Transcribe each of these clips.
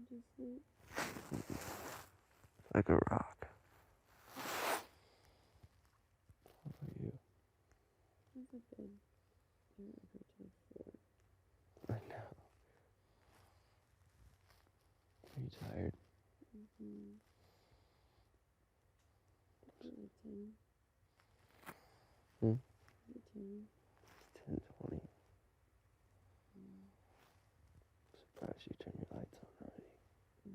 just sleep. Like a rock. How about you? It's a bed. I don't know till 4. I know. Are you tired? Mm-hmm. Like 10. Hmm? 10. It's 10:20. Surprised you turned your lights on already. Mm.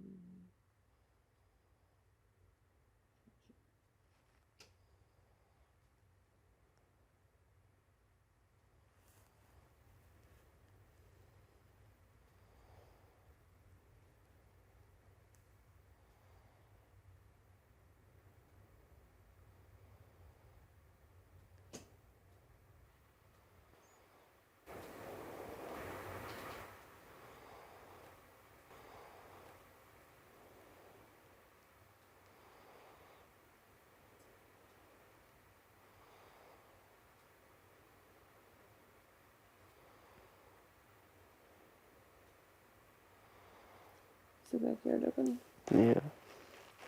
Is the backyard open? Yeah.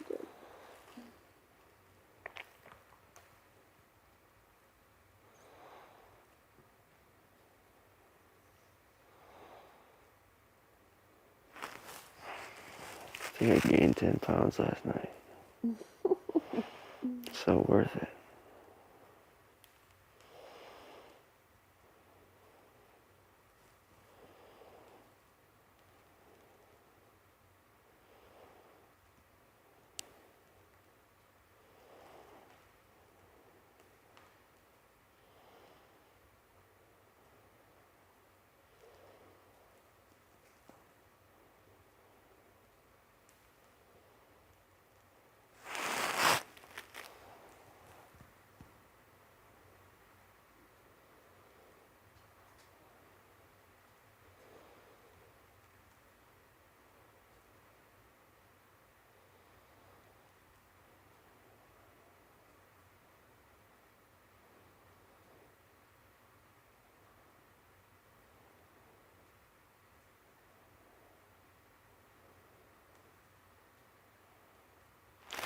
Good. I think I gained 10 pounds last night. So worth it.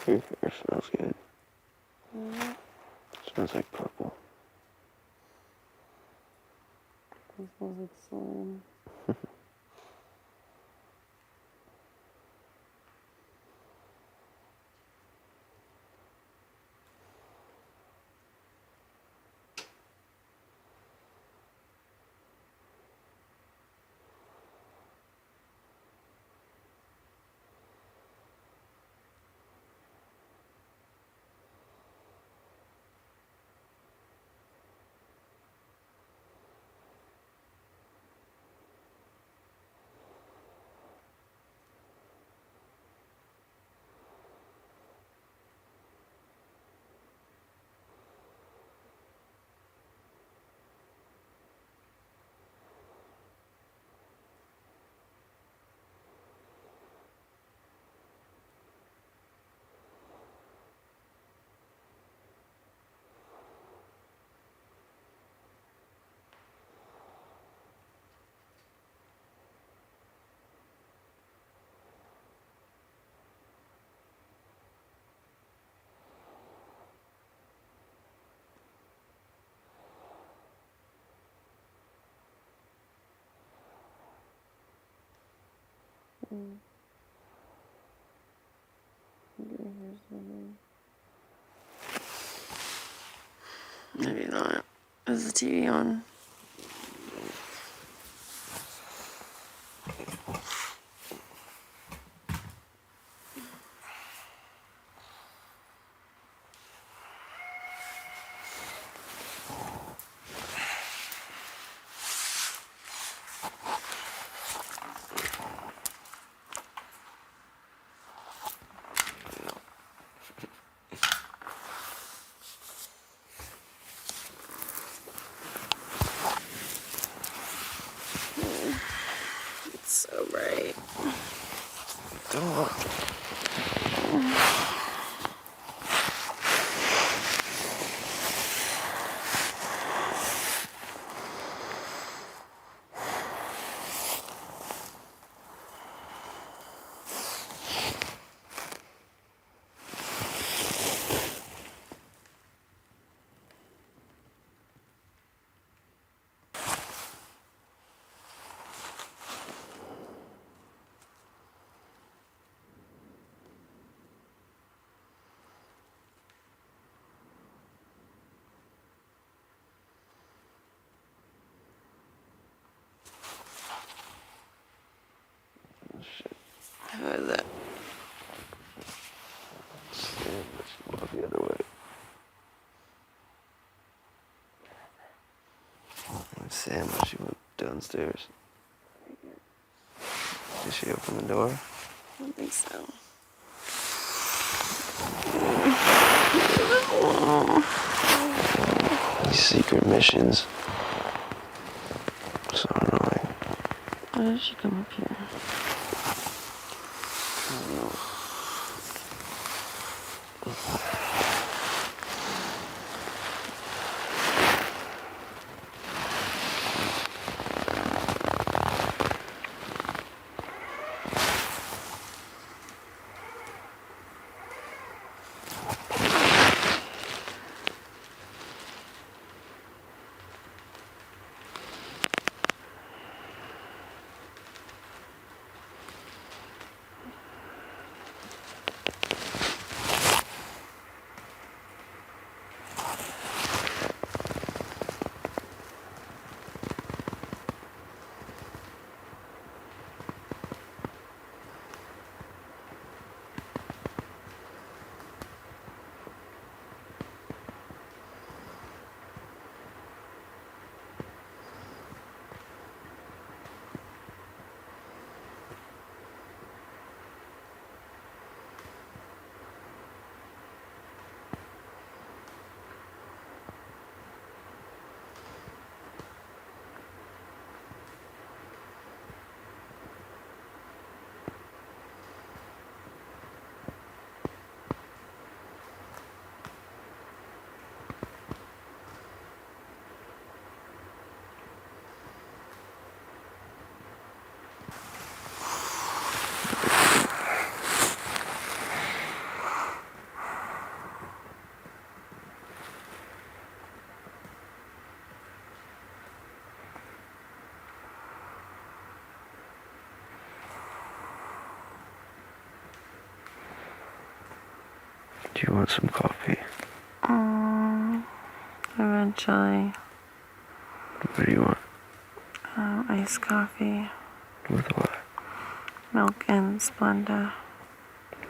Your hair smells good. Smells like purple. It smells like slime. Your hair's smelling. Maybe not. Is the TV on? It's so bright. Don't look. Let's walk the other way. Sam, she went downstairs. Did she open the door? I don't think so. These secret missions. So annoying. Why did she come up here? I don't know. Do you want some coffee? Eventually. What do you want? Iced coffee, With what? milk, and Splenda.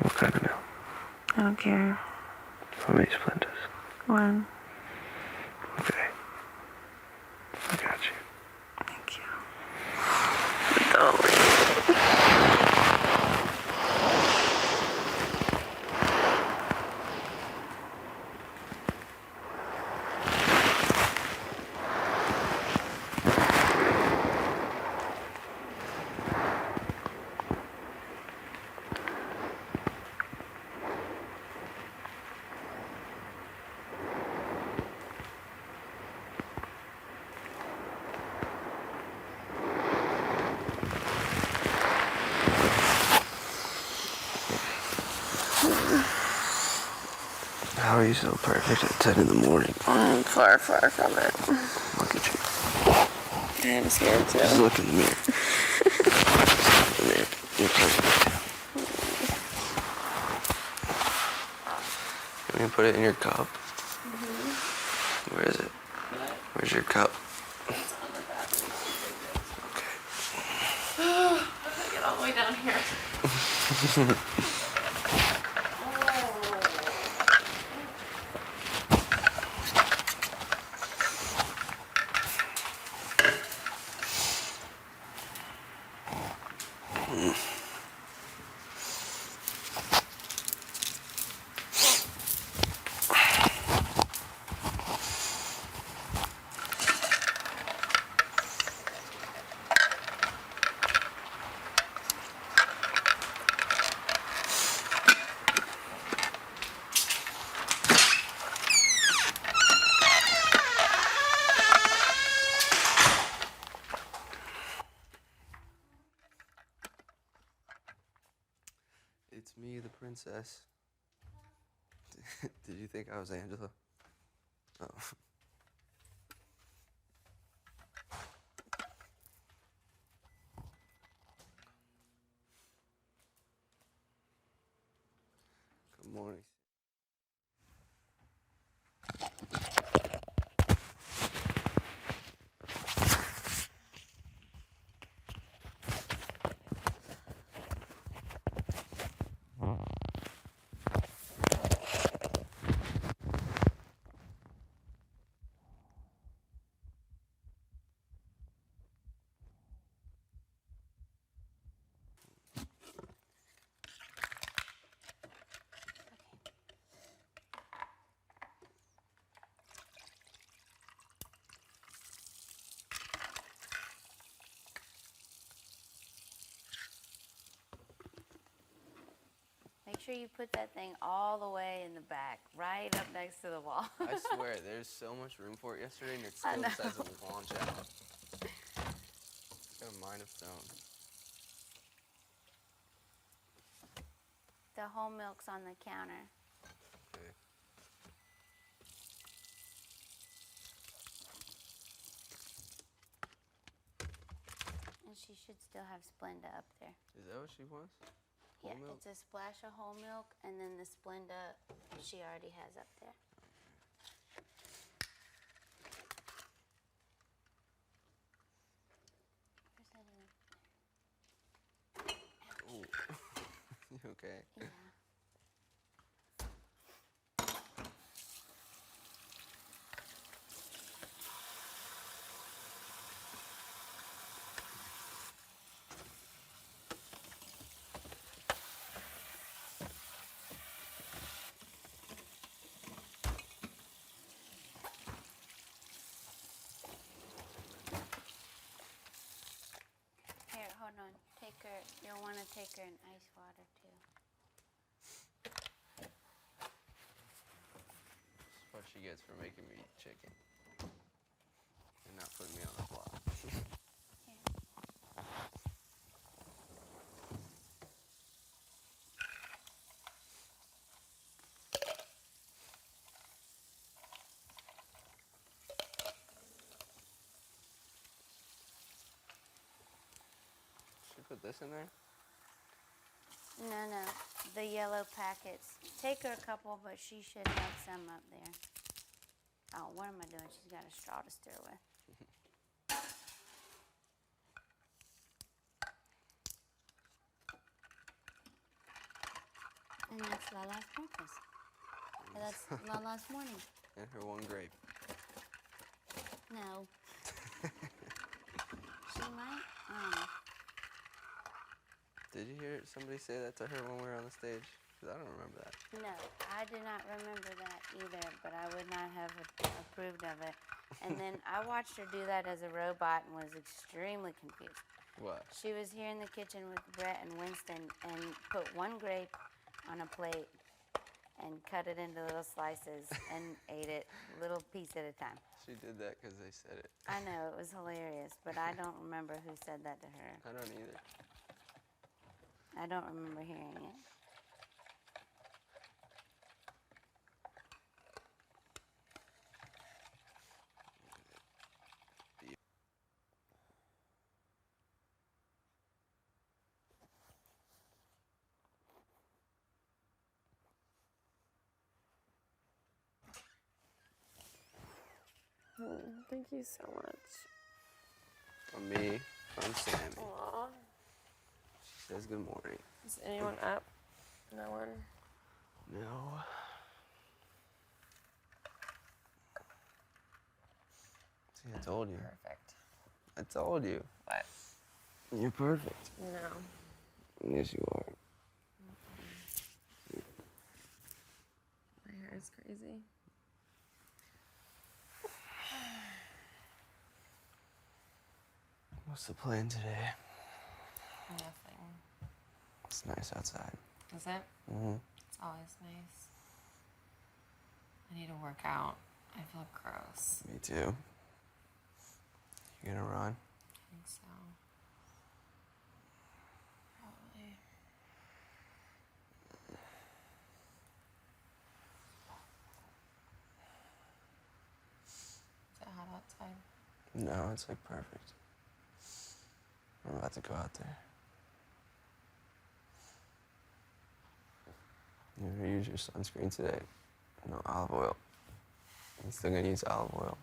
What kind of milk? I don't care. How many Splendas? One. Okay. I got you. Thank you. But don't leave. How are you so perfect at 10 in the morning? Far, far from it. Look at you. I'm scared too. Just look in the mirror. Look in the mirror. You're perfect. Can we put it in your cup? Mm-hmm. Where is it? What? Where's your cup? It's on the bathroom. Okay. I gotta get all the way down here. It's me, the princess. Did you think I was Angela? Oh. Good morning. sure you put that thing all the way in the back, right up next to the wall. I swear, there's so much room for it yesterday, and it still decides to launch out. It's got a mind of its own. The whole milk's on the counter. Okay. And she should still have Splenda up there. Is that what she wants? Whole Yeah, milk? it's a splash of whole milk, and then the Splenda she already has up there. Where's that in? Oh. You okay? Yeah. Here, hold on. Take her. You'll want to take her in ice water too. That's what she gets for making me eat chicken. And not putting me on the block. Here. Should I put this in there? No, the yellow packets. Take her a couple, but she should have some up there. Oh, what am I doing? She's got a straw to stir with. And that's Lala's breakfast. And that's Lala's morning. And her one grape. No. She might. Did you hear somebody say that to her when we were on the stage? Because I don't remember that. No, I do not remember that either, but I would not have approved of it. And then I watched her do that as a robot and was extremely confused. What? She was here in the kitchen with Brett and Winston and put one grape on a plate and cut it into little slices and ate it little piece at a time. She did that because they said it. I know, it was hilarious, but I don't remember who said that to her. I don't either. I don't remember hearing it. Thank you so much. From me, from Sammy. Aw. She says good morning. Is anyone up? No one? No. See, I told you. Perfect. I told you. What? You're perfect. No. Yes, you are. My hair is crazy. What's the plan today? Nothing. It's nice outside. Is it? Mm-hmm. It's always nice. I need to work out. I feel gross. Me too. You gonna run? I think so. Probably. Is it hot outside? No, it's like perfect. I'm about to go out there. You never use your sunscreen today. No olive oil. I'm still gonna use olive oil.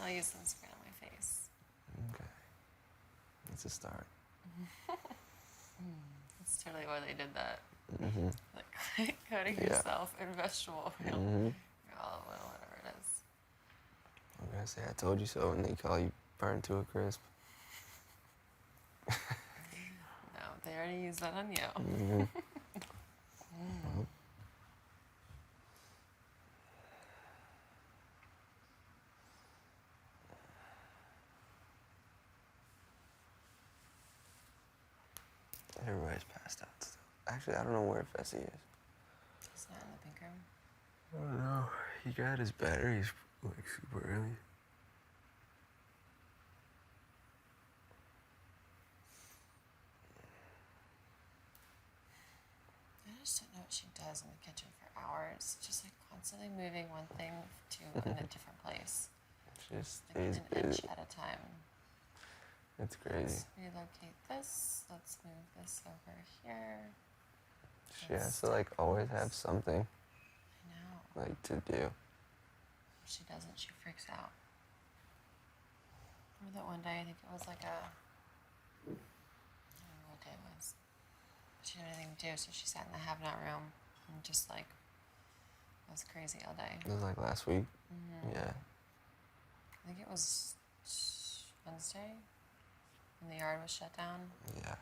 I'll use sunscreen on my face. Okay. That's a start. That's totally why they did that. Mm-hmm. Like coating Yeah. yourself in vegetable oil, Mm-hmm. or olive oil, whatever it is. I'm gonna say I told you so, and they call you burned to a crisp. No, they already used that on you. Mm-hmm. Everybody's passed out still. Actually, I don't know where Fessy is. He's not in the pink room. I don't know. He got his batteries like super early. I just don't know what she does in the kitchen for hours. Just like constantly moving one thing to in a different place. She just Like stays an inch busy. at a time. It's crazy. Let's relocate this. Let's move this over here. She has to like always have something I know. like to do. If she doesn't, she freaks out. Remember that one day, I think it was like I don't know what day it was. She didn't have anything to do, so she sat in the have not room and just like was crazy all day. It was like last week. Mm-hmm. Yeah. I think it was Wednesday when the yard was shut down. Yeah.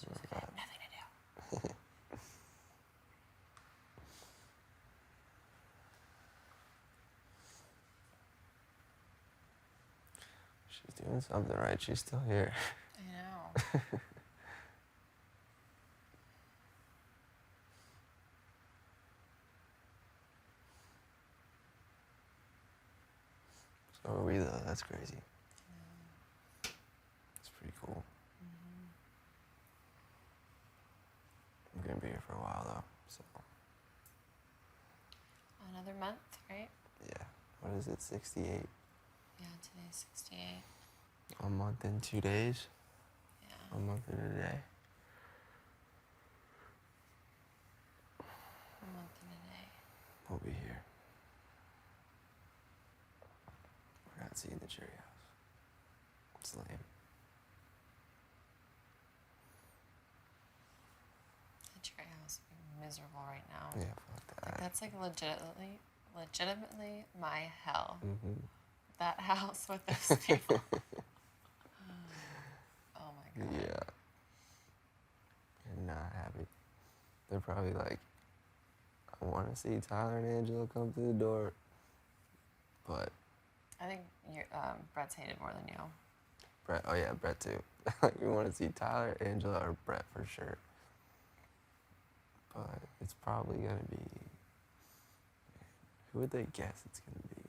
She was like, I have nothing to do. She's doing something right. She's still here. I know. So are we though. That's crazy. It's pretty cool. I'm gonna be here for a while though. So Another month, right? yeah. What is it? 68. Yeah, today's 68. A month and 2 days. Yeah. A month and a day. A month and a day. We'll be here. We're not seeing the cherry house. It's lame. The cherry house would be miserable right now. Yeah, fuck Like, that. that's like legitimately my hell. Mm-hmm. That house with those people. Oh my god. Yeah. You're not happy. They're probably like, I want to see Tyler and Angela come through the door. But I think Brett's hated more than you. Brett, oh yeah, Brett too. We want to see Tyler, Angela, or Brett for sure. But it's probably going to be, who would they guess it's going to be?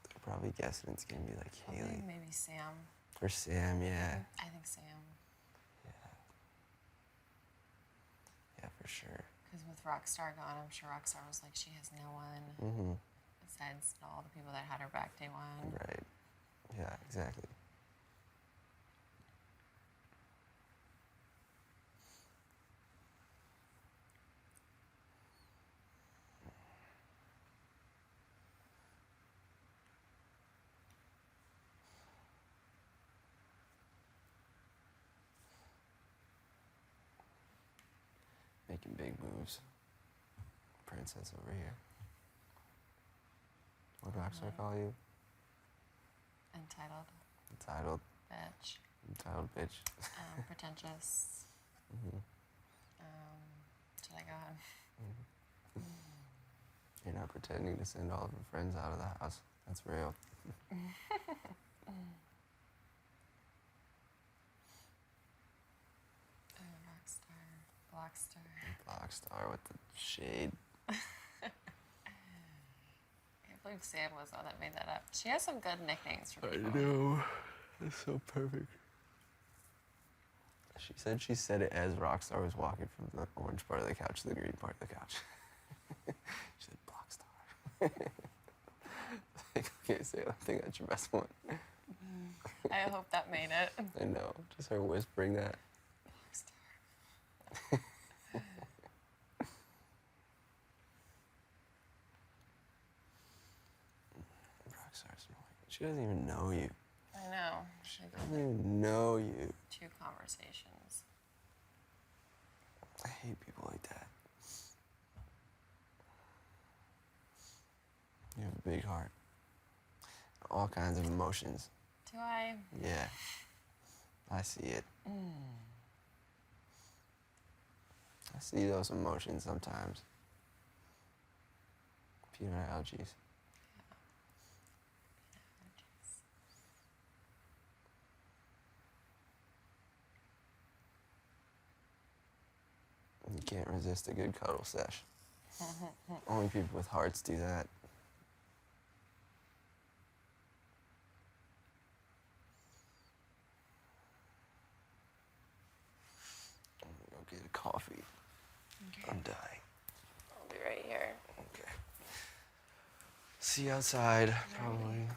They're probably guessing it's going to be like Probably Haley. maybe Sam. Or Sam, yeah. I think Sam. Yeah. Yeah, for sure. Because with Rockstar gone, I'm sure Rockstar was like, she has no one Mm-hmm. besides all the people that had her back day one. Right. Yeah, exactly. Making big moves. Princess over here. What do Rockstar call you? Entitled, Entitled. bitch, Entitled bitch. pretentious. Mm-hmm. Should I go ahead? You're not pretending to send all of your friends out of the house. That's real. Oh, Rockstar, Blockstar. Blockstar with the shade. I can't believe Sam was the one that made that up. She has some good nicknames for people. know. It's so perfect. She said she said it as Rockstar was walking from the orange part of the couch to the green part of the couch. She said Blockstar. Okay, say it. I think that's your best one. I hope that made it. I know. Just her whispering that. Blockstar. Rockstar's annoying. She doesn't even know you. I know. She Like, doesn't even know you. 2 conversations. I hate people like that. You have a big heart. All kinds of emotions. Do I? Yeah. I see it. I see those emotions sometimes. Peanut allergies. can't resist a good cuddle sesh. Only people with hearts do that. I'm gonna go get a coffee. Okay. I'm dying. I'll be right here. Okay. See you outside, probably.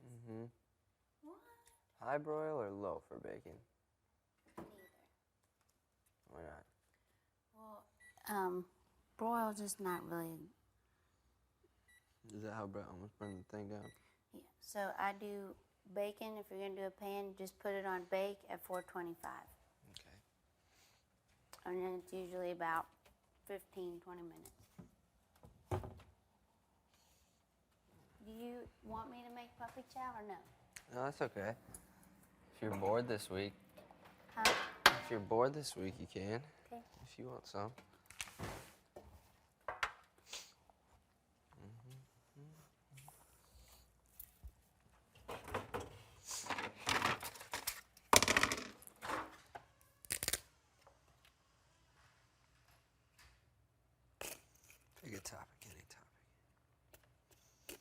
Mm-hmm. What? High broil or low for bacon? Neither. Why not? Well, broil's just not really. Is that how Brett almost burned the thing down? Yeah. So I do bacon. If you're gonna do a pan, just put it on bake at 425, Okay. and then it's usually about 15, 20 minutes. Do you want me to make puppy chow or no? No, that's okay. If you're bored this week, Huh? if you're bored this week, you can. Okay. If you want some. Pick a topic, any topic.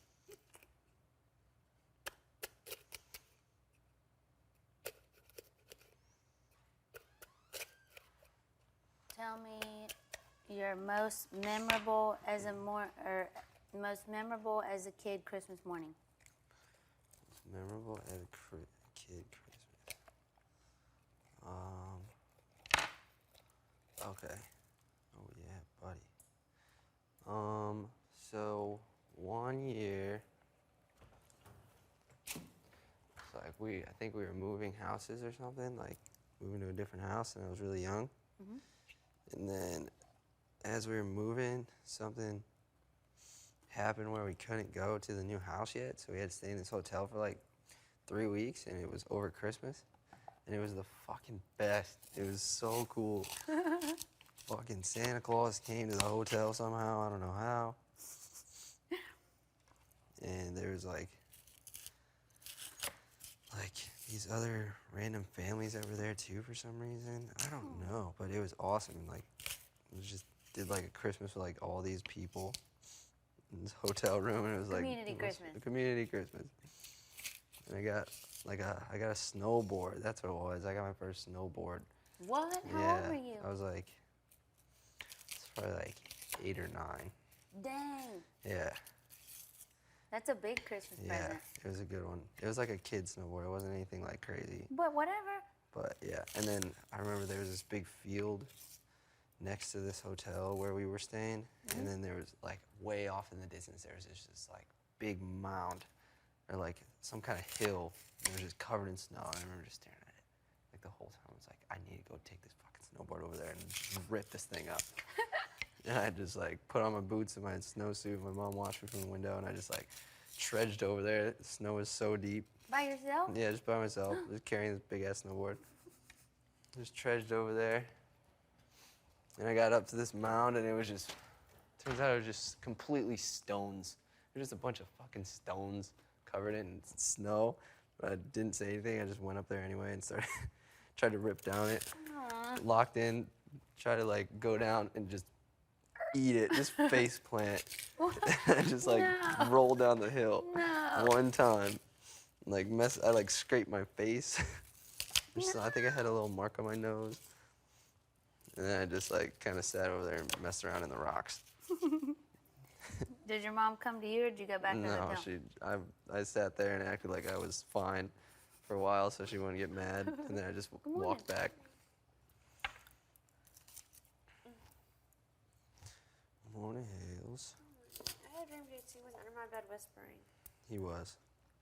Tell me your most memorable as a most memorable as a kid Christmas morning. Memorable as a kid Christmas. Okay. Oh yeah, buddy. So one year, it's like I think we were moving houses or something, like moving to a different house, and I was really young. Mhm. And then, as we were moving, something happened where we couldn't go to the new house yet, so we had to stay in this hotel for like 3 weeks, and it was over Christmas, and it was the fucking best. It was so cool. Fucking Santa Claus came to the hotel somehow, I don't know how. And there was like these other random families that were there too for some reason. I don't know, but it was awesome. And like, it was just did like a Christmas with like all these people in this hotel room, and it was like Community Christmas. a community Christmas. And I got a snowboard. That's what it was. I got my first snowboard. What? How Yeah, old were you? I was like, it's probably like 8 or 9. Dang. Yeah. That's a big Christmas Yeah, present. it was a good one. It was like a kid snowboard. It wasn't anything like crazy. But whatever. But yeah, and then I remember there was this big field next to this hotel where we were staying, and then there was like way off in the distance there was this like big mound or like some kind of hill. And it was just covered in snow. And I remember just staring at it like the whole time. I was like, I need to go take this fucking snowboard over there and rip this thing up. And I just like put on my boots and my snowsuit. My mom watched me from the window, and I just like trudged over there. The snow was so deep. By yourself? Yeah, just by myself, just carrying this big ass snowboard. Just trudged over there, and I got up to this mound, and it was just. Turns out it was just completely stones. It was just a bunch of fucking stones covered in snow. But I didn't say anything. I just went up there anyway and started tried to rip down it. Aw. Locked in, tried to like go down and just eat it, just face plant. And just like No. roll down the hill No. one time. Like I like scraped my face. I think I had a little mark on my nose. And then I just like kind of sat over there and messed around in the rocks. Did your mom come to you, or did you go back to the No, hotel? I sat there and acted like I was fine for a while so she wouldn't get mad. And then I just walked back. Morning, Hales. I had a dream he was under my bed whispering. He was,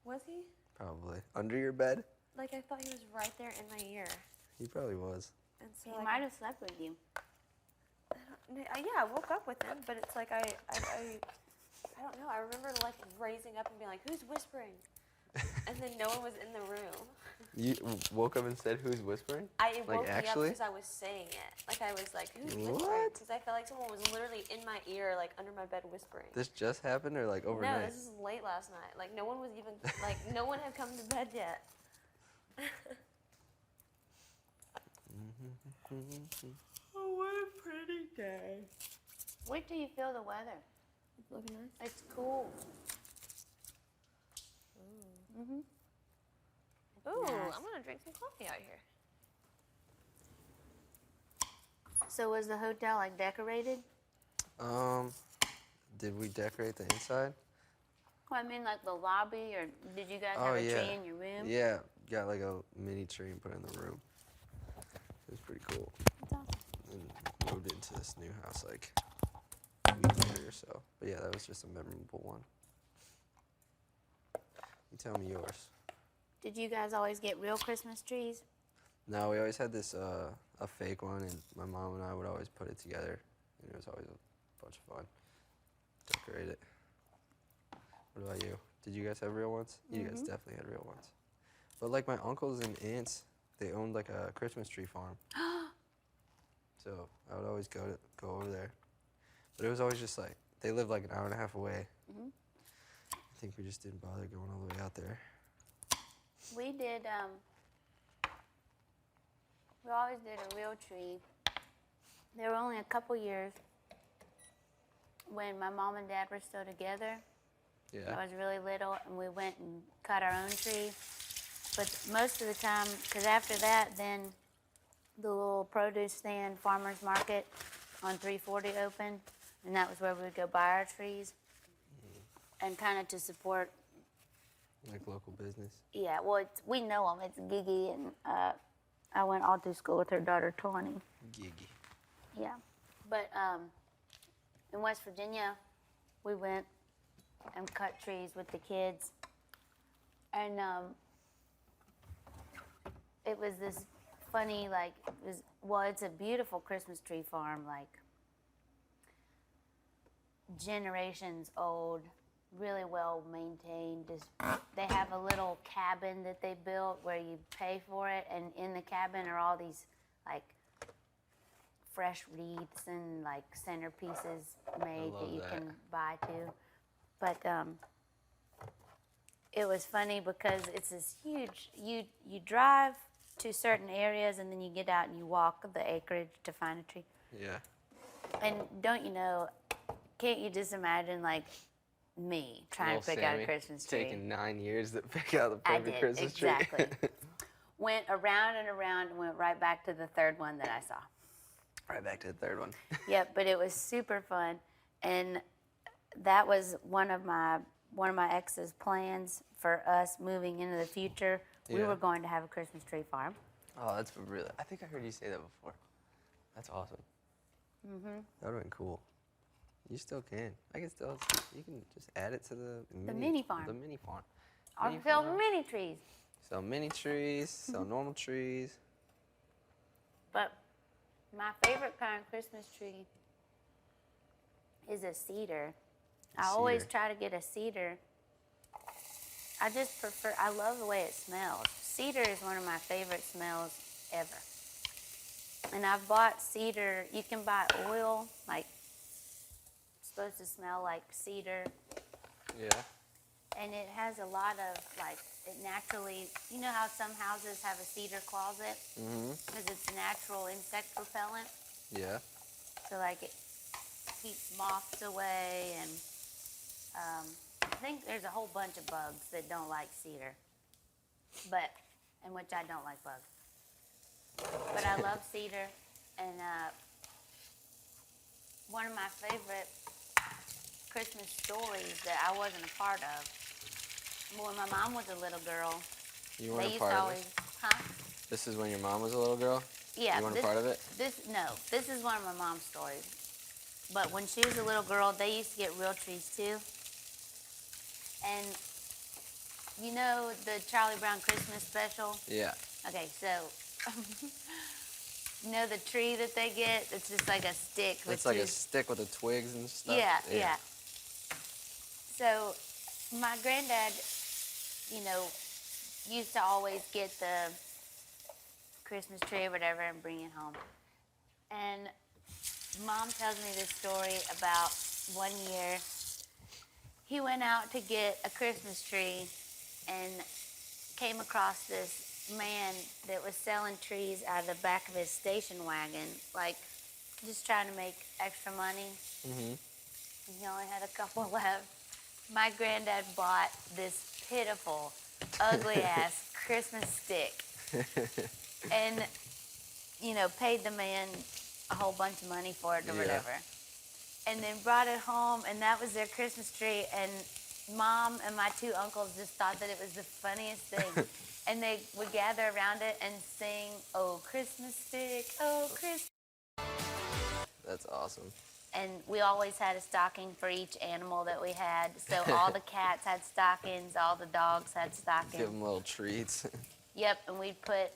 Was he? probably. Under your bed? Like I thought he was right there in my ear. He probably was. And so He like, might have slept with you. yeah, I woke up with him, but it's like I don't know. I remember like raising up and being like, "Who's whispering?" and then no one was in the room. You woke up and said, "Who's whispering?" I Like, woke me up actually? because I was saying it. Like I was like, who's whispering? What? Because I felt like someone was literally in my ear, like under my bed whispering. This just happened, or like overnight? No, this is late last night. Like no one was even like no one had come to bed yet. Oh, what a pretty day. Wait till you feel the weather. It's looking nice. It's cool. Ooh, Nice. I'm gonna drink some coffee out here. So was the hotel like decorated? Did we decorate the inside? Well, I mean, like the lobby, or did you guys Oh, have a yeah. tree in your room? Yeah, got like a mini tree and put it in the room. It was pretty cool. That's awesome. And moved into this new house like a week later or so. But yeah, that was just a memorable one. You tell me yours. Did you guys always get real Christmas trees? No, we always had this a fake one, and my mom and I would always put it together, and it was always a bunch of fun. Decorate it. What about you? Did you guys have real ones? You guys definitely had real ones. But like my uncles and aunts, they owned like a Christmas tree farm. So I would always go over there. But it was always just like they lived like an hour and a half away. I think we just didn't bother going all the way out there. We did, we always did a real tree. There were only a couple years when my mom and dad were still together. Yeah. I was really little, and we went and cut our own tree. But most of the time, because after that, then the little produce stand, farmer's market on 340 opened, and that was where we would go buy our trees. And kind of to support. Like local business. Yeah, well, we know them. It's Gigi, and I went all through school with her daughter, Tawny. Gigi. Yeah. But in West Virginia, we went and cut trees with the kids. And it was this funny, like, it's a beautiful Christmas tree farm, like generations old, really well maintained. They have a little cabin that they built where you pay for it, and in the cabin are all these like fresh wreaths and like centerpieces made that love you that. can buy too. But it was funny because it's this huge. You drive to certain areas and then you get out and you walk the acreage to find a tree. Yeah. And don't you know? Can't you just imagine like me trying to pick out a Christmas tree? Taking 9 years to pick out the I perfect did, Christmas tree. exactly. Went around and around and went right back to the third one that I saw. Right back to the third one. Yep, but it was super fun, and that was one of my ex's plans for us moving into the future. We Yeah. were going to have a Christmas tree farm. Oh, that's really. I think I heard you say that before. That's awesome. That would have been cool. You still can. I can still. You can just add it to the mini farm. The mini farm. Or Mini sell farm. mini trees. Sell mini trees. Sell normal trees. But my favorite kind of Christmas tree is a cedar. I always Cedar. try to get a cedar. I just prefer, I love the way it smells. Cedar is one of my favorite smells ever. And I've bought cedar, you can buy oil, like, it's supposed to smell like cedar. Yeah. And it has a lot of, like, it naturally, you know how some houses have a cedar closet? Because it's natural insect repellent. Yeah. So, like, it keeps moths away, and I think there's a whole bunch of bugs that don't like cedar, and which I don't like bugs. But I love cedar, and one of my favorite Christmas stories that I wasn't a part of, when my mom was a little girl, You they weren't a used part to of always, it. huh? This is when your mom was a little girl. Yeah. You weren't a part of it. This is one of my mom's stories. But when she was a little girl, they used to get real trees too. And you know the Charlie Brown Christmas special? Yeah. Okay, so you know the tree that they get? It's just like a stick with It's like two. a stick with the twigs and stuff. Yeah. So my granddad you know, used to always get the Christmas tree or whatever and bring it home. And Mom tells me this story about one year he went out to get a Christmas tree and came across this man that was selling trees out of the back of his station wagon, like just trying to make extra money. Mm-hmm. He only had a couple left. My granddad bought this pitiful, ugly ass Christmas stick and, you know, paid the man a whole bunch of money for it or Yeah. whatever. And then brought it home, and that was their Christmas tree. And Mom and my two uncles just thought that it was the funniest thing. And they would gather around it and sing, "Oh, Christmas stick, oh, Christmas." That's awesome. And we always had a stocking for each animal that we had. So all the cats had stockings, all the dogs had stockings. Give them little treats. Yep, and we'd put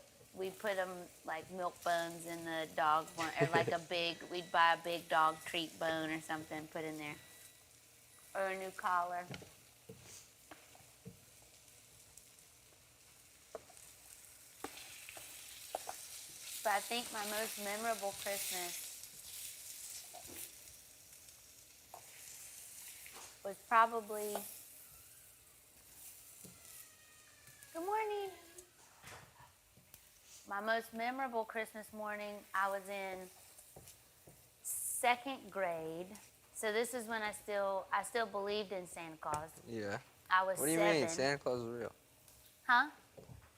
them like milk bones in the dog one, or like we'd buy a big dog treat bone or something, put in there, or a new collar. But I think my most memorable Christmas was probably, good morning. My most memorable Christmas morning, I was in second grade. So this is when I still believed in Santa Claus. Yeah. I was What do you 7. mean? Santa Claus is real. Huh?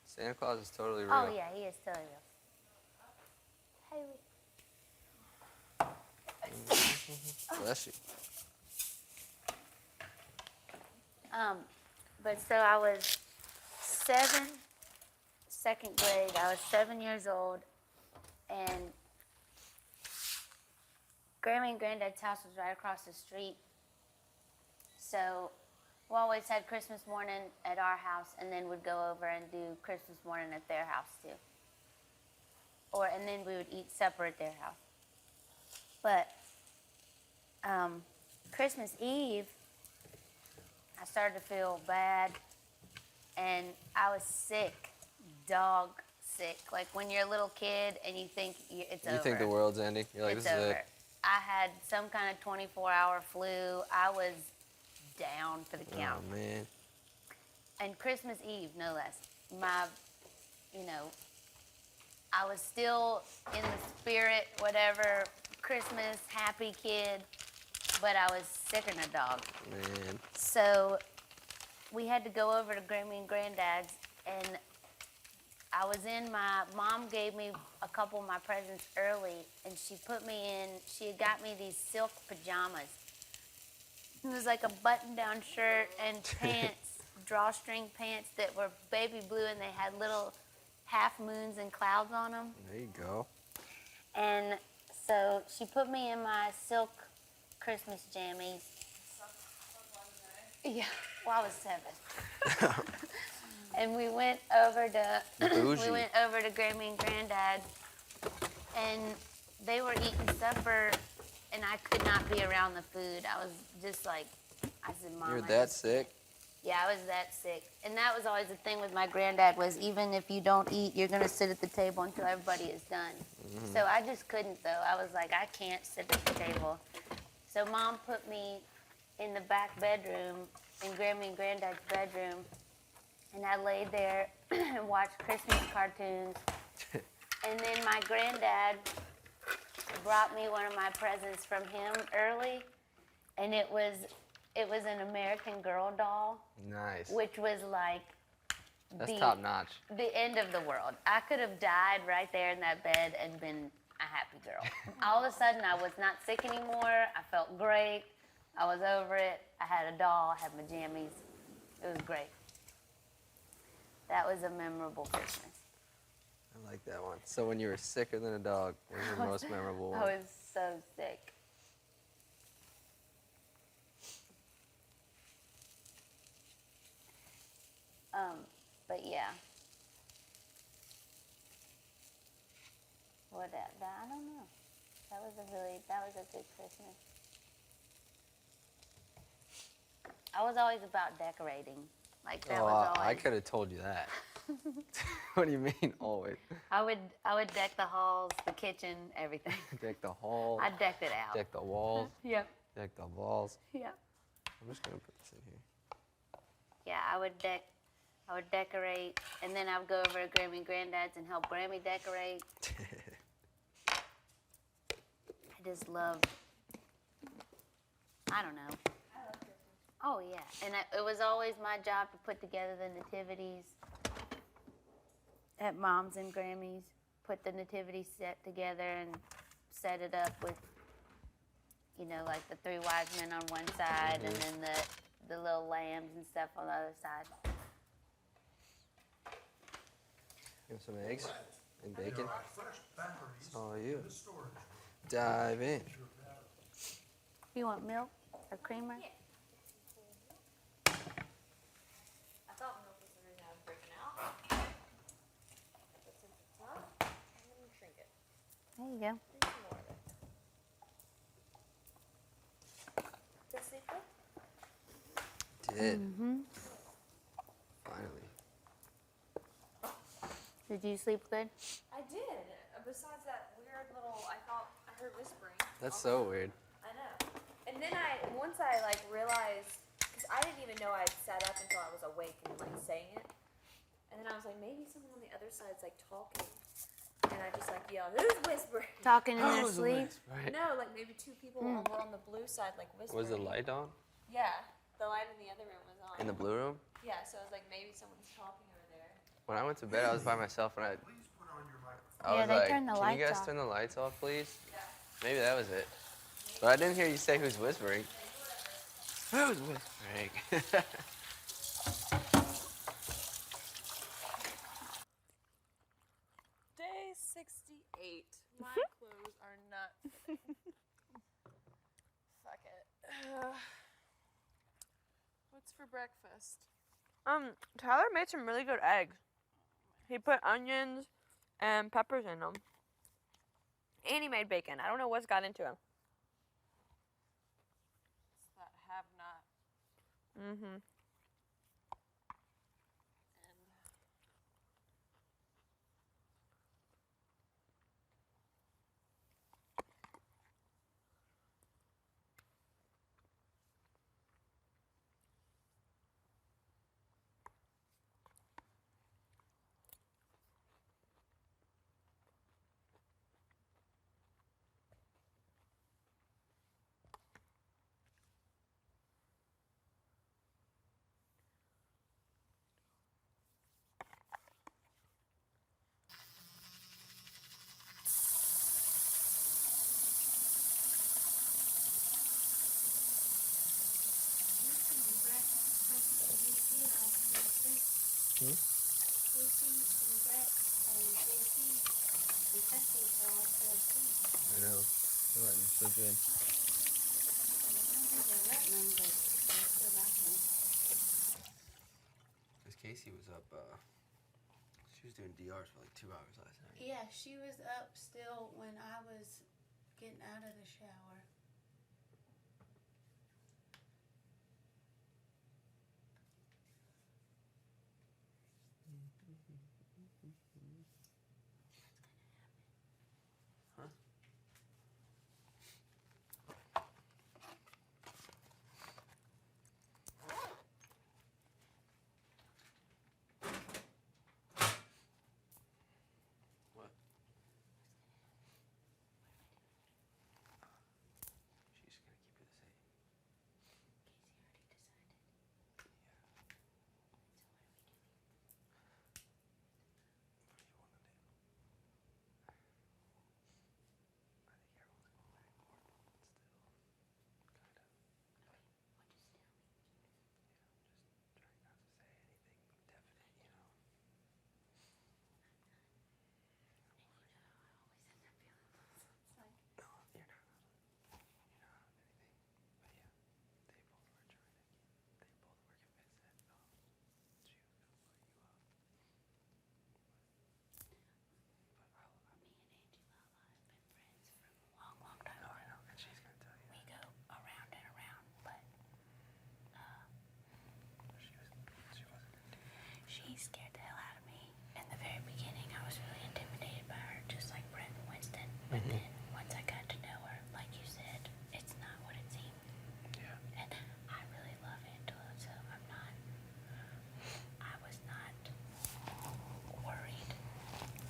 Santa Claus is totally real. Oh yeah, he is totally real. Hey. Bless you. But so I was 7, second grade. I was 7 years old, and Grandma and Granddad's house was right across the street. So we always had Christmas morning at our house, and then would go over and do Christmas morning at their house too. And then we would eat supper at their house. But Christmas Eve, I started to feel bad, and I was sick, dog sick. Like when you're a little kid and you think it's over. You think the world's ending? You're like, It's this is over. it. I had some kind of 24-hour flu. I was down for the count. Oh, man. And Christmas Eve, no less. I was still in the spirit, whatever, Christmas, happy kid, but I was sicker than a dog. Man. So we had to go over to Grammy and Granddad's, and I was my mom gave me a couple of my presents early, and she had got me these silk pajamas. It was like a button-down shirt and pants, drawstring pants that were baby blue, and they had little half moons and clouds on them. There you go. And so she put me in my silk Christmas jammies. Yeah, well, I was 7. And we went over to Bougie. Grammy and Granddad, and they were eating supper, and I could not be around the food. I was just like, I said, Mom, You're I that just- sick? Yeah, I was that sick. And that was always the thing with my granddad was even if you don't eat, you're going to sit at the table until everybody is done. Mm-hmm. So I just couldn't, though. I was like, I can't sit at the table. So Mom put me in the back bedroom, in Grammy and Granddad's bedroom, and I laid there and watched Christmas cartoons. And then my granddad brought me one of my presents from him early, and it was an American Girl doll, Nice. which was like That's top notch. the end of the world. I could have died right there in that bed and been a happy girl. All of a sudden, I was not sick anymore. I felt great. I was over it. I had a doll. I had my jammies. It was great. That was a memorable Christmas. I like that one. So when you were sicker than a dog, what was your most memorable one? I was so sick. But yeah. I don't know. That was a good Christmas. I was always about decorating. Like that Oh, was I always. could have told you that. What do you mean always? I would deck the halls, the kitchen, everything. Deck the hall, I decked it out. deck the walls, Yep. deck the walls. Yep. I'm just gonna put this in here. Yeah, I would decorate, and then I would go over to Grammy and Granddad's and help Grammy decorate. I just love. I don't know. Oh yeah, and it was always my job to put together the nativities at Mom's and Grammy's. Put the nativity set together and set it up with, like the three wise men on one side, and then the little lambs and stuff on the other side. Give some eggs and bacon. Fresh batteries It's all you. in the storage room. Dive in. You want milk or creamer? I thought milk was the reason I was breaking out. But since it's not, I'm gonna shrink it. There you go. Drink some more of it. Does it sleep good? Did. Mm-hmm. Finally. Did you sleep good? I did. Besides that weird little, I thought I heard whispering. That's so weird. I know. And then once I realized, because I didn't even know I'd sat up until I was awake and saying it. And then I was like, maybe someone on the other side's talking. And I just yelled, who's whispering? Talking in their sleep? Right. No, maybe two people on the blue side whispering. Was the light on Yeah. The light in the other room was on. in the blue room? Yeah, so I was maybe someone's talking over there. When I went to bed, I was by myself and Please put on your microphone. I Yeah, was they like, turned the "Can lights you guys off." turn the lights off, please?" Maybe that was it. But I didn't hear you say who's whispering. Who's whispering? Day 68. My clothes are not fitting. Fuck it. What's for breakfast? Tyler made some really good eggs. He put onions and peppers in them. And he made bacon. I don't know what's got into him. It's that have not. Mm-hmm. I know. They're letting me sleep in. Because Casey was up, she was doing DRs for 2 hours last night. Yeah, she was up still when I was getting out of the shower. What? She's gonna keep it the same. What do you want to do? But then once I got to know her, like you said, it's not what it seemed. Yeah. And I really love Angela, so I was not worried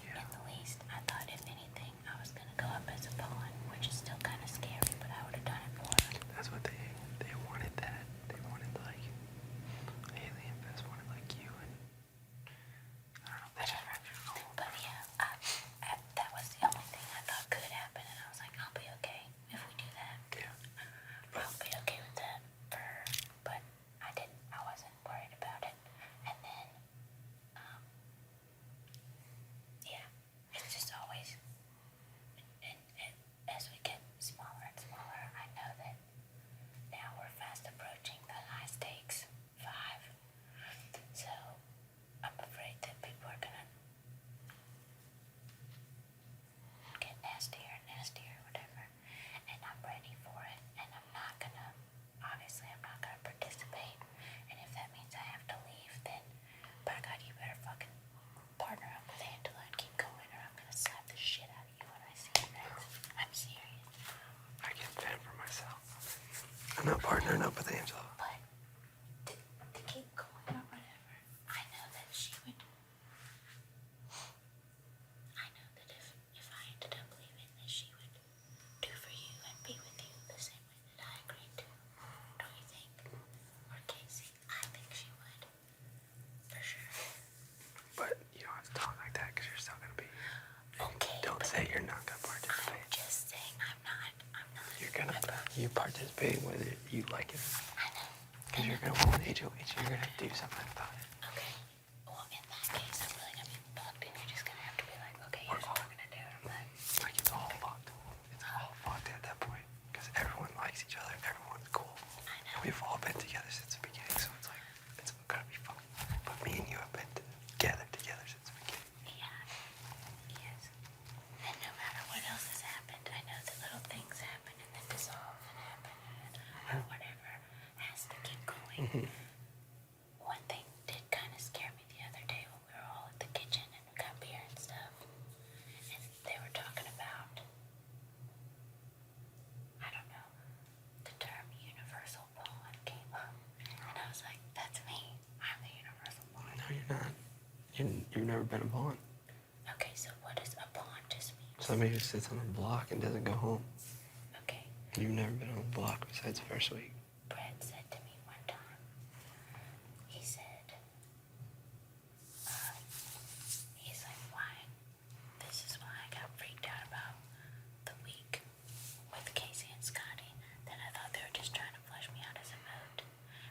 Yeah. in the least. I thought if anything, I was gonna go up as a pawn, which is still kind of scary, but I would have done it for her. That's what they wanted that. They wanted like Alien Fest wanted like you and I don't know. They just wanted you to go. But yeah, that was the only thing I thought could happen, and I was like, I'll be okay if we do that. Yeah. I'll be okay with that for her. But I wasn't worried about it. And then, yeah, it's just always, and as we get smaller and smaller, I know that now we're fast approaching the high stakes 5. So I'm afraid that people are gonna get nastier and nastier, whatever. And I'm ready for it. And I'm not gonna participate. And if that means I have to leave, then by God, you better fucking partner up with Angela and keep going, or I'm gonna slap the shit out of you when I see you next. I'm serious. I can fend for myself. I'm not partnering up with Angela. But to keep going or whatever, I know that she would. I know that if I ended up leaving, that she would do for you and be with you the same way that I agreed to. Don't you think? Or Casey? I think she would. For sure. But you don't have to talk like that because you're still gonna be. Okay. Don't but say you're not gonna I'm participate. just saying I'm not. You're gonna you participate whether you like it. I know. Because you're gonna want HOH. You're gonna do something about it. Okay. Well, in that case, I'm really gonna be fucked, and you're just gonna have to be like, okay, here's what we're gonna do. I'm like, Like it's all fucked. It's all fucked at that point. Because everyone likes each other. Everyone's cool. I know. We've all been together since the beginning, so it's like it's gonna be fun. But me and you have been together since the beginning. Yeah. Yes. And no matter what else has happened, I know that little things happen and then dissolve and happen or whatever has to keep going. One thing did kind of scare me the other day when we were all at the kitchen and we got beer and stuff. And they were talking about, I don't know, the term universal pawn came up. And I was like, that's me. I'm the universal pawn. No, you're not. You've never been a pawn. Okay, so what does a pawn just mean? Somebody who sits on a block and doesn't go home. Okay, You've never been on the block besides the first week. Brett said to me one time, he said, he's like, why? This is why I got freaked out about the week with Casey and Scotty, that I thought they were just trying to flush me out as a moat.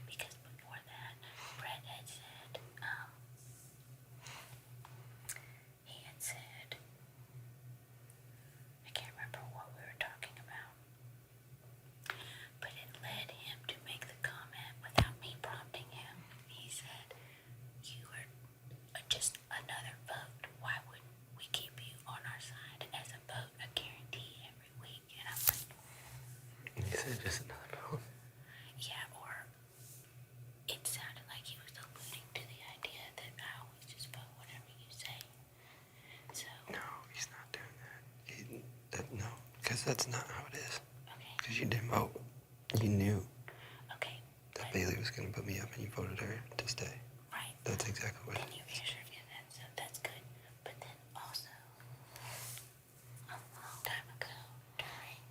Because before that, Brett had said, he had said, I can't remember what we were talking about, but it led him to make the comment without me prompting him. He said, you are just another vote. Why wouldn't we keep you on our side as a vote, a guarantee every week? And I'm like, He said just another pawn. yeah, or it sounded like he was alluding to the idea that I always just vote whatever you say. So, No, he's not doing that. No, because that's not how it is. okay, Because you didn't vote. You knew okay, that Bailey was going to put me up and you voted her to stay. right. That's exactly what Then it you is. reassured me of that, so that's good. But then also, a long time ago, during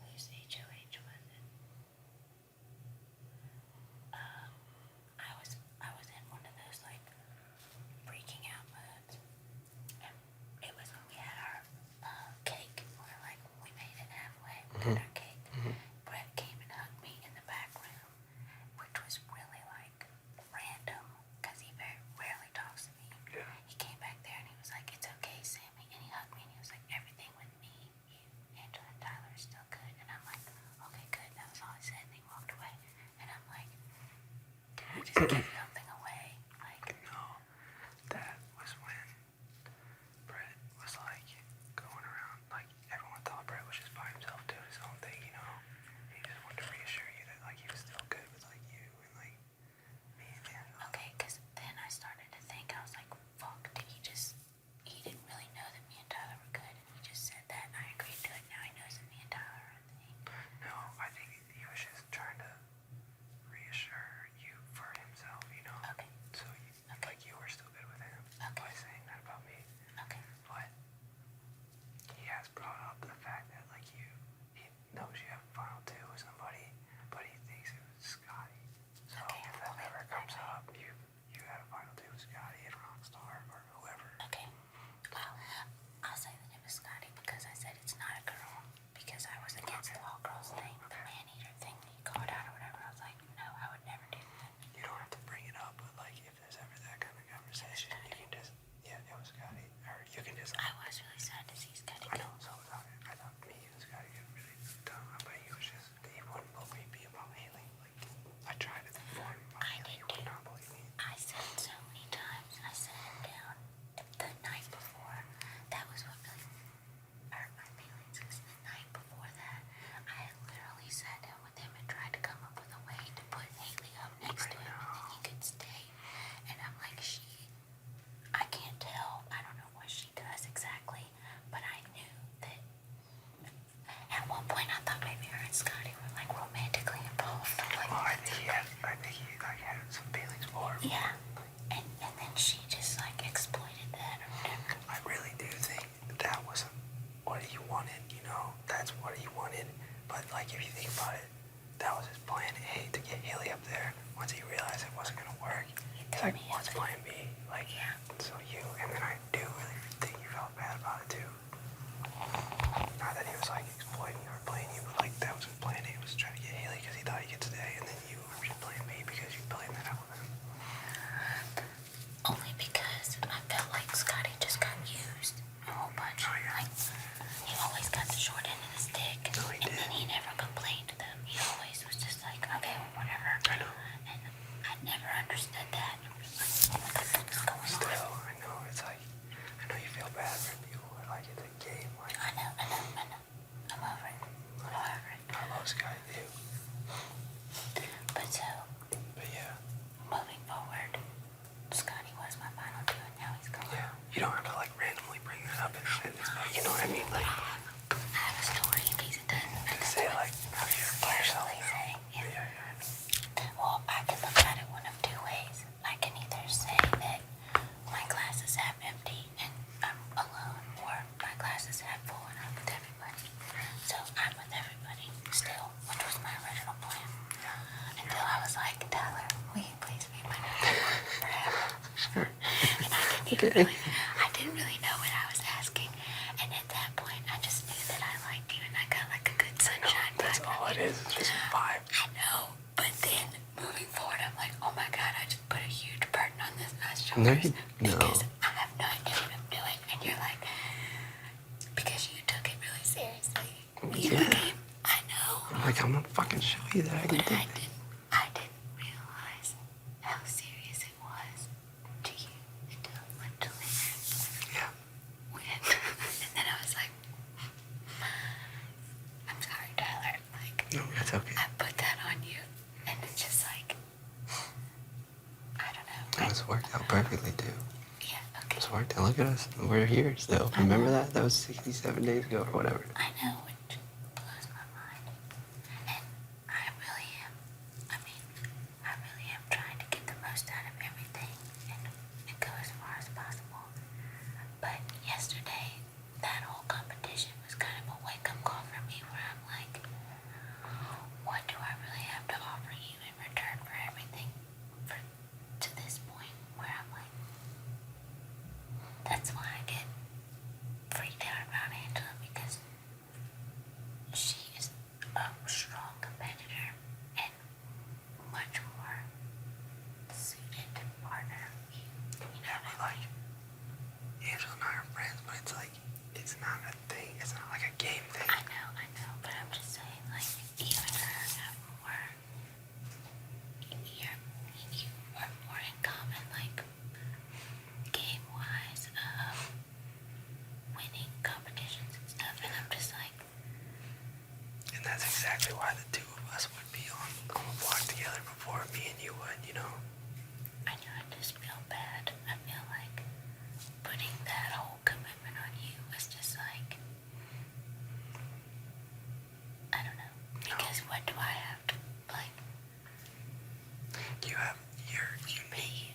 whose HOH was it? I was in one of those like freaking out modes, and it was when we had our cake. We made it halfway. We did our cake. Brett came and hugged me in the back room, which was really like random because he very rarely talks to me. Yeah. He came back there and he was like, "It's okay, Sammy," and he hugged me and he was like, "Everything with me, you, Angela, and Tyler is still good." And I'm like, "Okay, good." That was all he said, and he walked away. And I'm like, "Did I just give something away?" Like, No, that was when Brett was like going around. Like everyone thought Brett was just by himself doing his own thing, you know. He just wanted to reassure you that like he was still good with like you and like me and Angela. okay, because then I started to think, I was like, fuck, he didn't really know that me and Tyler were Yeah. And then she just like exploited that or whatever. I really do think that was what he wanted, you know? That's what he wanted. But, like, if you think about it, that was his plan A to get Haley up there. Once he realized it wasn't going to work, he's like, what's plan B? Like, so you, and then I do really think you felt bad about it, too. Not that he was, like, exploiting or playing you, but, like, that was his plan A, was to try to get Haley because he thought he could stay, and then you were just plan B because you planned that out with him. Only because I felt like Scotty just got used a whole bunch. Oh, yeah. Like, he always got the short end of the stick. No, he and did. then he never complained to them. He always was just like, okay, well, whatever. I know. And I never understood that. Like, what is going on? Still, I know, it's like, I know you feel bad for people, but, like, it's a game, like, I know. I'm over it. I'm over it. I love Scotty, too. But so, But, yeah. moving forward, Scotty was my final two, and now he's gone. Yeah, you don't have to like randomly bring that up and shit. You know what I mean? Like, I have a story in case it doesn't. say like, how you by yourself. Saying, Yeah. well, I can look at it one of two ways. I can either say that my glass is half empty and I'm alone, or my glass is half full and I'm with everybody. So I'm with everybody still, which was my original plan. Until I was like, Tyler, will you please be my number one forever? Sure. And I didn't really know what I was asking. And at that point, I just knew that I liked you and I got like a good sunshine That's vibe. all it is. It's just a vibe. I know, but then moving forward, I'm like, oh my god, I just put a huge burden on this guy's shoulders because I have no idea what I'm doing, and you're like, because you took it really seriously. You became, I know, I'm like, I'm gonna fucking show you that I can but do I it. didn't realize how serious it was to you until it went to later. Yeah. And then I was like, I'm sorry, Tyler. Like, No, that's okay. I put that on you, and it's just like, I don't know. That was worked out perfectly too. Yeah, okay. It's worked out. Look at us. We're here still. Remember that? That was 67 days ago or whatever. I know, which blows my mind. And I really am. I mean, I really am trying to get the most out of everything and go as far as possible. But yesterday, that whole competition was kind of a wake-up call for me where I'm like, what do I really have to offer you in return for everything to this point where I'm like, that's why I get freaked out about Angela, because she is a strong competitor and much more suited partner. You know But like, Angela and I are friends, but it's like, it's not a thing. It's not like a game thing. I know, but I'm just saying, like, you and her have more, you are more in common, like, game-wise, winning competitions and stuff, and I'm just like, And that's exactly why the two of us would be on the block together before me and you would, you know? I know, I just feel bad. I feel like putting that whole commitment on you was just like, I don't know. Because what do I have to, like, You have you pay you?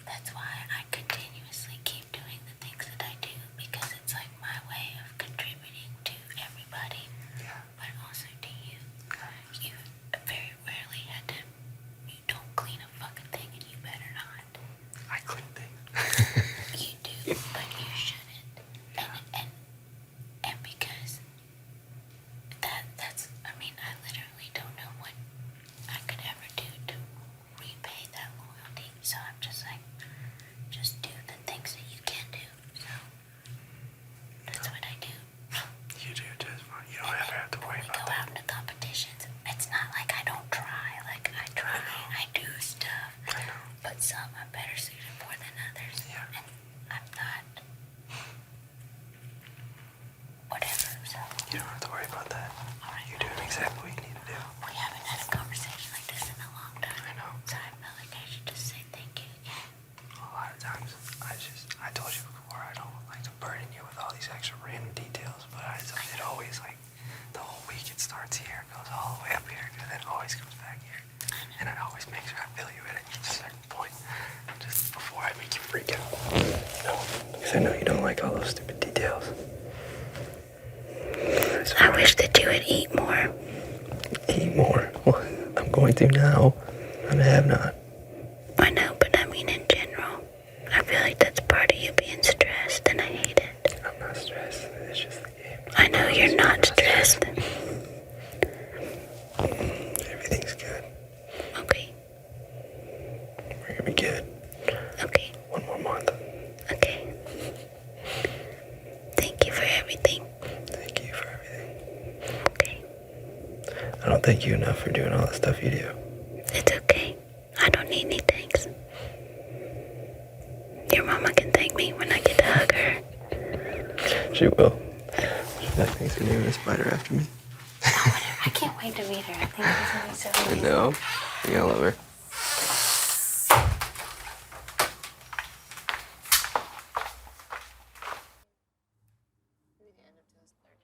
That's why I continuously keep doing the things that I do, because it's like my way of contributing to everybody, Yeah. but also to you. You very rarely had to, you don't clean a fucking thing and you better not. I clean things. You do, but you shouldn't. And because that's I mean, I literally don't know what I could ever do to repay that loyalty. So I'm just like, just do the things that you can do. So that's what I do. You do just fine. You don't ever have to worry We about go that. out into competitions. It's not like I don't try. Like I try, I do stuff. I know. But some I'm better suited for than others. Yeah. And I'm not. Whatever. So You don't have to worry about that. alright. You're doing exactly what you need to do. We haven't had a conversation like this in a long time. I know. So I felt like I should just say thank you again. A lot of times, I told you before, I don't like to burden you with all these extra random details, but it always, like, the whole week it starts here, goes all the way up here, and then always comes back here. And I always make sure I fill you in at each certain point. freak out. No, because I know you don't like all those stupid details. I wish that you would eat more. Eat more. Well, I'm going to now. And I have not. I know, but I mean in general. I feel like that's part of you being stressed, and I hate it. I'm not stressed. It's just the game. I know you're not stressed. Everything's good. Okay, We're gonna be good. okay, One more month. okay. Thank you for everything. Thank you for everything. Okay, I don't thank you enough for doing all the stuff you do. it's okay. I don't need any thanks. Your mama can thank me when I get to hug her. She will. She's like, thanks for naming a spider after me. I can't wait to meet her. I think she's gonna be so I amazing. know. You're gonna love her. Maybe the end of 2013.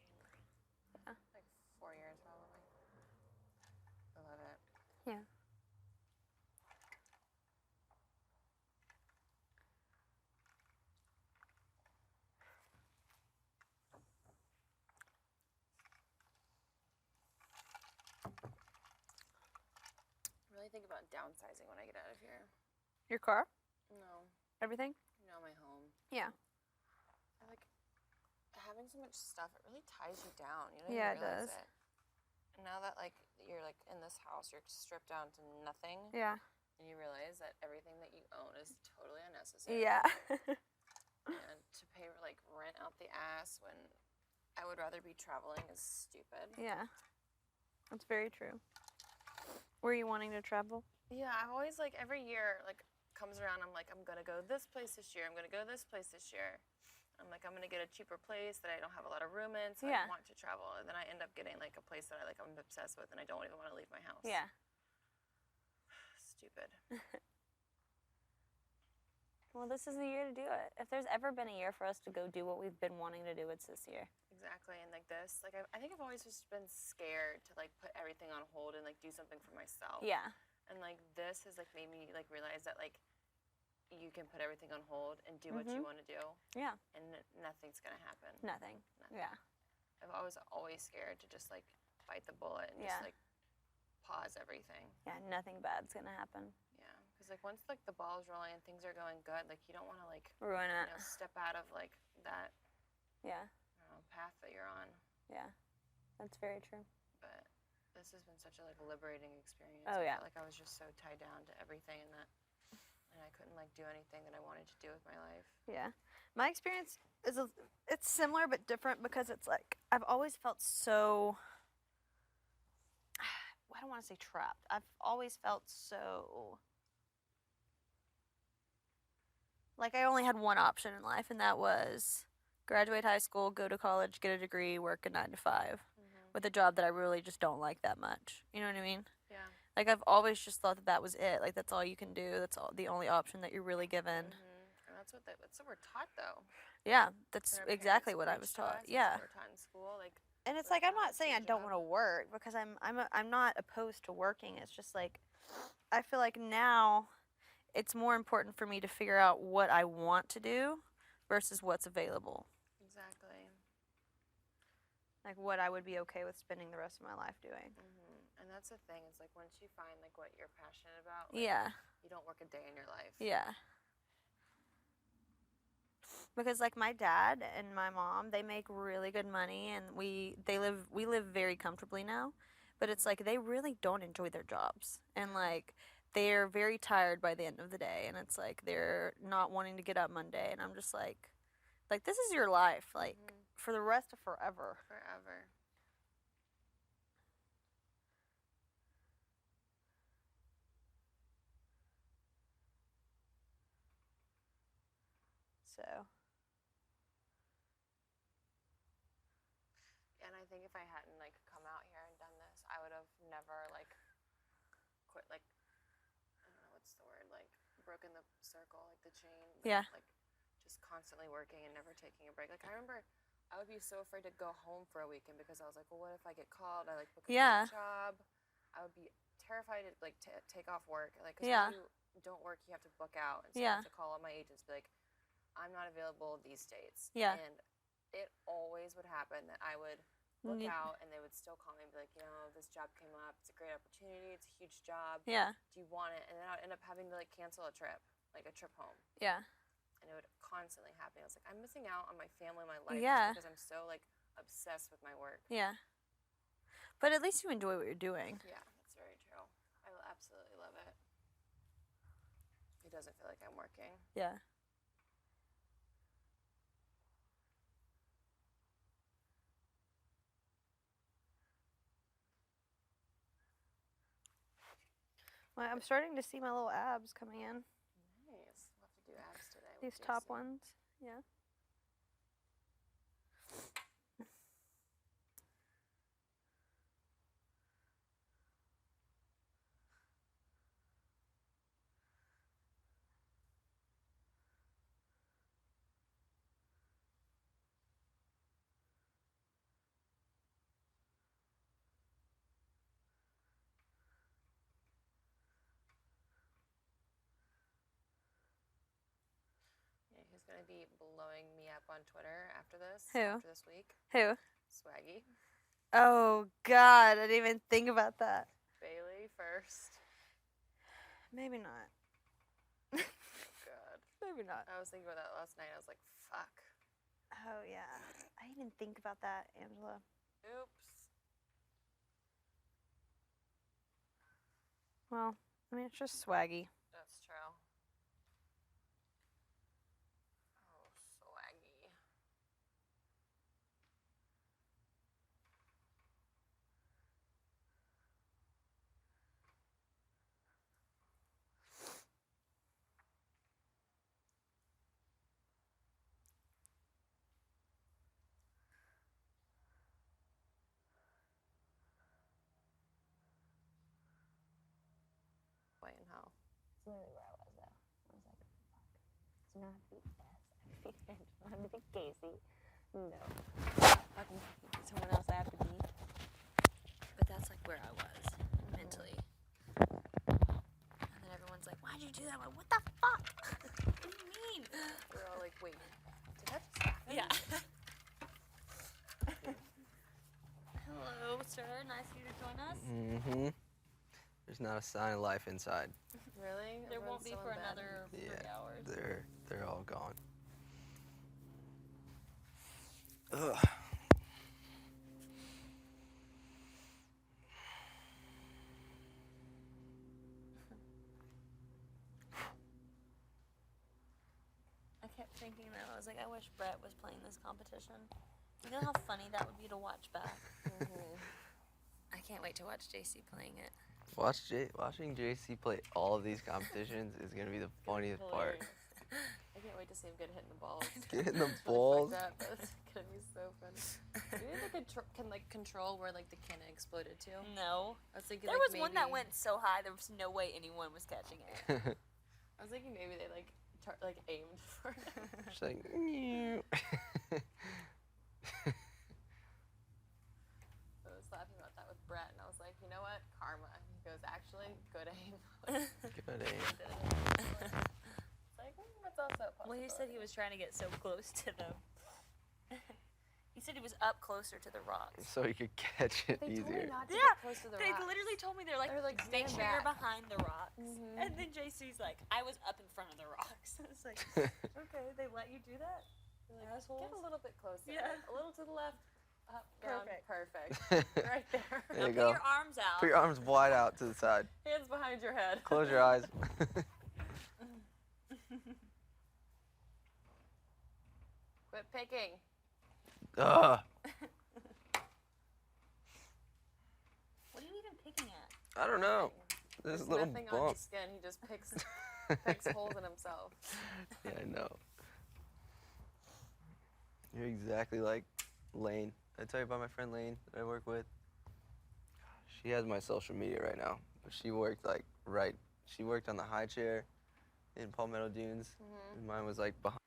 Yeah. Like 4 years probably. I love it. Yeah. Really think about downsizing when I get out of here. Your car? No, Everything? my home. Yeah. I like having so much stuff. It really ties you down. You don't Yeah, even it realize does. it. And now that like you're like in this house, you're stripped down to nothing, Yeah. and you realize that everything that you own is totally unnecessary. Yeah. And to pay like rent out the ass when I would rather be traveling is stupid. Yeah. That's very true. Were you wanting to travel? Yeah, I've always like every year like comes around. I'm like I'm gonna go this place this year. I'm gonna go this place this year. I'm like I'm gonna get a cheaper place that I don't have a lot of room in, so Yeah. I want to travel. And then I end up getting like a place that I'm obsessed with, and I don't even want to leave my house. Yeah. Stupid. Well, this is the year to do it. If there's ever been a year for us to go do what we've been wanting to do, it's this year. Exactly, and like this, like I think I've always just been scared to like put everything on hold and like do something for myself. Yeah. And like this has like made me like realize that like you can put everything on hold and do what you want to do, Yeah. and nothing's gonna happen. Nothing. Nothing. Yeah. I was always scared to just like bite the bullet and Yeah. just like pause everything. Yeah. Nothing bad's gonna happen. Yeah, because like once like the ball's rolling and things are going good, like you don't want to like Ruin it. step out of like that Yeah. path that you're on. Yeah. That's very true. But this has been such a like liberating experience. Oh, I yeah. felt like I was just so tied down to everything and I couldn't like do anything that I wanted to do with my life. Yeah. My experience is it's similar but different because it's like I've always felt so I don't want to say trapped. I've always felt so like I only had one option in life, and that was graduate high school, go to college, get a degree, work a 9 to 5 with a job that I really just don't like that much. You know what I mean? Yeah. Like I've always just thought that that was it. Like that's all you can do. That's all the only option that you're really given. And that's what we're taught though. Yeah, that's Our exactly parents what I preach was to taught. us, that's Yeah. what we're taught in school. Like And it's we're like I'm taught not saying I to don't job. want to work because I'm not opposed to working. It's just like I feel like now it's more important for me to figure out what I want to do versus what's available. Exactly. Like what I would be okay with spending the rest of my life doing. And that's the thing. It's like once you find like what you're passionate about, like, Yeah. you don't work a day in your life. Yeah. Because like my dad and my mom, they make really good money and we live very comfortably now, but it's like they really don't enjoy their jobs. And like they're very tired by the end of the day and it's like they're not wanting to get up Monday and I'm just like this is your life like for the rest of forever. Forever. So, And I think if I hadn't like come out here and done this, I would have never like quit like I don't know what's the word, like broken the circle, like the chain. Yeah. Like just constantly working and never taking a break. Like I remember I would be so afraid to go home for a weekend because I was like, well, what if I get called? I like book a Yeah. job. I would be terrified to like take off work. Like, 'cause Yeah. when you don't work, you have to book out, and so I Yeah. have to call all my agents, be like, I'm not available these dates. Yeah. And it always would happen that I would book Ye- out, and they would still call me and be like, you know, this job came up. It's a great opportunity. It's a huge job. Yeah. Do you want it? And then I'd end up having to like cancel a trip, like a trip home. Yeah. And it would constantly happen. I was like, I'm missing out on my family, my life, Yeah. just because I'm so like obsessed with my work. Yeah. But at least you enjoy what you're doing. Yeah, that's very true. I absolutely love it. It doesn't feel like I'm working. Yeah. Well, I'm starting to see my little abs coming in. Nice. We'll have to do abs today. with These top Jason. ones. Yeah. Yeah, who's gonna be blowing me up on Twitter after this? Who? After this week? Who? Swaggy. Oh God, I didn't even think about that. Bailey first. Maybe not. God. Maybe not. I was thinking about that last night. I was like, fuck. Oh yeah, I didn't even think about that, Angela. Oops. Well, I mean, it's just swaggy. That's true. Oh, swaggy. Wait, and how? It's literally where I was though. I was like, fuck. So now I have to be S. I have to be Angela. I have to be Casey. No. Fucking someone else I have to be. But that's like where I was mentally. And then everyone's like, why'd you do that? I'm like, what the fuck? What do you mean? We're all like, wait, did that just happen? Yeah. Hello, sir. Nice of you to join us. Mm-hmm. There's not a sign of life inside. Really? There won't Everyone's be still for in bed? another 3 Yeah, hours. they're all gone. Ugh. I kept thinking though, I was like, I wish Brett was playing this competition. You know how funny that would be to watch back? I can't wait to watch JC playing it. Watching JC play all of these competitions is gonna be the funniest part. Hilarious. I can't wait to see him get hit in the balls. Getting the Really balls. fucked up, but it's gonna be so funny. Do you think can like control where like the cannon exploded to? No. I was thinking There like, was one that maybe- went so high there was no way anyone was catching it. I was thinking maybe they like aimed for it. Just like, I was laughing about that with Brett, and I was like, you know what, karma. He goes, actually, good aim. good aim. It's like, that's also a Well, he said he possibility. was trying to get so close to them. He said he was up closer to the rocks. So he could catch it They told me easier. not to Yeah, get close to the They rocks. literally told me, they're like, stand make sure you're back." behind the rocks. Mhm. And then JC's like, I was up in front of the rocks. I was like, okay, they let you do that? Get a little bit closer. Yeah. A little to the left. Up, down. Perfect. Perfect. Right there. There you Put go. your arms out. Put your arms wide out to the side. Hands behind your head. Close your eyes. Quit picking. Ugh. What are you even picking at? I don't know. There's There's little nothing on his bumps. skin. He just picks holes in himself. Yeah, I know. You're exactly like Lane. Did I tell you about my friend Lane that I work with? She has my social media right now. But she worked she worked on the high chair in Palmetto Dunes. And mine was like behind.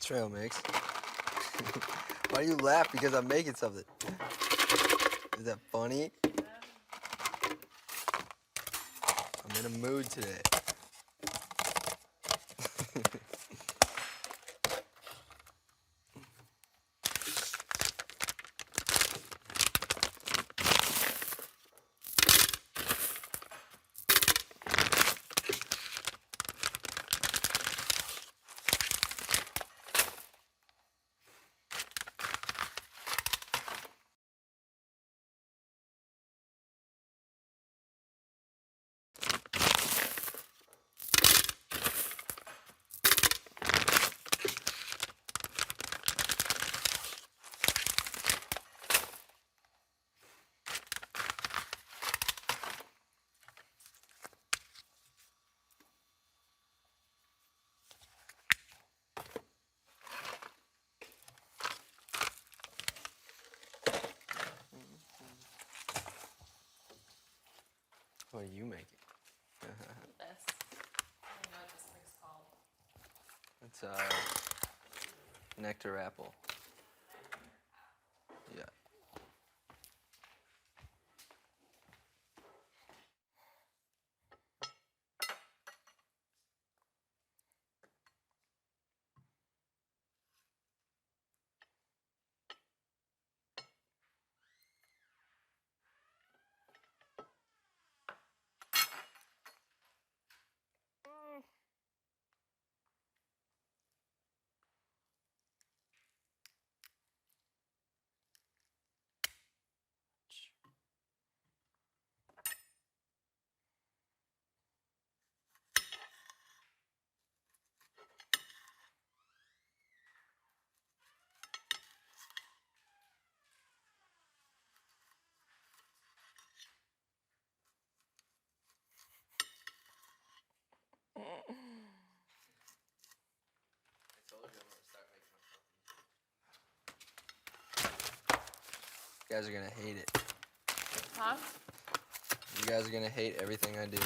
Trail mix. Why do you laugh? Because I'm making something. Is that funny? I'm in a mood today. What are you making? This. I don't know what this thing's called. It's nectar apple. Yeah. You guys are gonna hate it. Huh? You guys are gonna hate everything I do.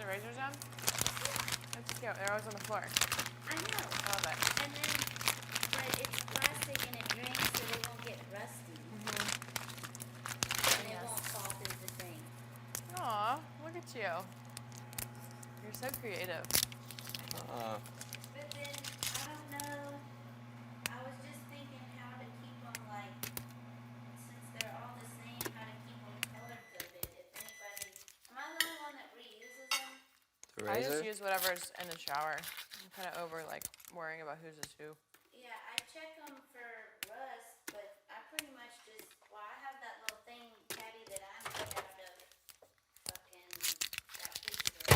razors in? That's cute. They're always on the floor. I know. I love it. And then, but it's plastic and it drinks so they won't get rusty. And it won't fall through the thing. Aw, look at you. You're so creative. But then, I don't know, I was just thinking how to keep them like, since they're all the same, how to keep them color coded, if anybody, am I the only one that reuses them? The I just razor? use whatever's in the shower. I'm kind of over like worrying about whose is who. Yeah, I checked on